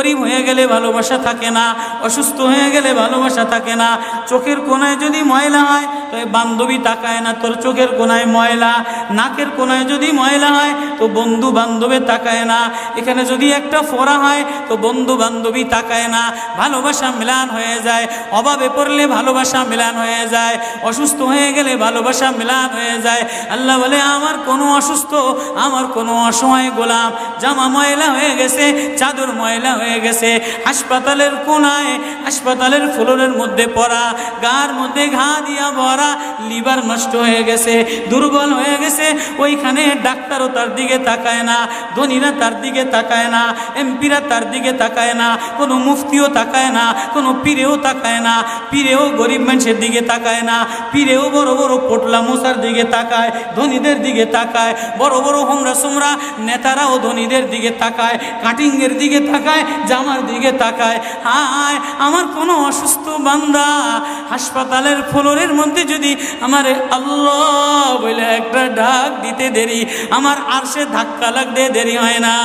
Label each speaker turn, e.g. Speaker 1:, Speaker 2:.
Speaker 1: গরিব হয়ে গেলে ভালোবাসা থাকে না, অসুস্থ হয়ে গেলে ভালোবাসা থাকে না। চোখের কোণায় যদি ময়লা হয় তো বান্ধবী তাকায় না তোর চোখের কোণায় ময়লা, নাকের কোণায় যদি ময়লা হয় তো বন্ধু বান্ধবে তাকায় না, এখানে যদি একটা ফোড়া হয় তো বন্ধু বান্ধবী তাকায় না। ভালোবাসা মিলান হয়ে যায়, অভাবে পড়লে ভালোবাসা মিলান হয়ে যায়, অসুস্থ হয়ে গেলে ভালোবাসা মিলান হয়ে যায়। আল্লাহ বলে আমার কোনো অসুস্থ, আমার কোনো অসহায় গোলাম জামা ময়লা হয়ে গেছে, চাদর ময়লা হয়ে গেছে, হাসপাতালের কোণায় হাসপাতালের ফ্লোরের মধ্যে পড়া, গার মধ্যে ঘা দিয়া ভরা, লিভার নষ্ট হয়ে গেছে, দুর্বল হয়ে গেছে, ওইখানে ডাক্তারও তার দিকে তাকায় না, ধনীরা তার দিকে তাকায় না, এমপিরা তার দিকে তাকায় না, কোনো মুফতিও তাকায় না, কোনো পীরেও তাকায় না, পীরেও গরিব মানুষের দিকে তাকায় না, পীরেও বড় বড় পোটলা মশার দিকে তাকায়, ধনীদের দিকে তাকায়, বড় বড় হোমরা সোমরা নেতারাও ধনীদের দিকে তাকায়, কাটিংয়ের দিকে তাকায়, জামার দিকে তাকায়। হায় আমার কোনো অসুস্থ বান্দা হাসপাতালের ফ্লোরের মধ্যে যদি আমার আল্লাহ বলে একটা ডাক দিতে দেরি, আমার আরশে ধাক্কা লাগতে দেরি হয় না।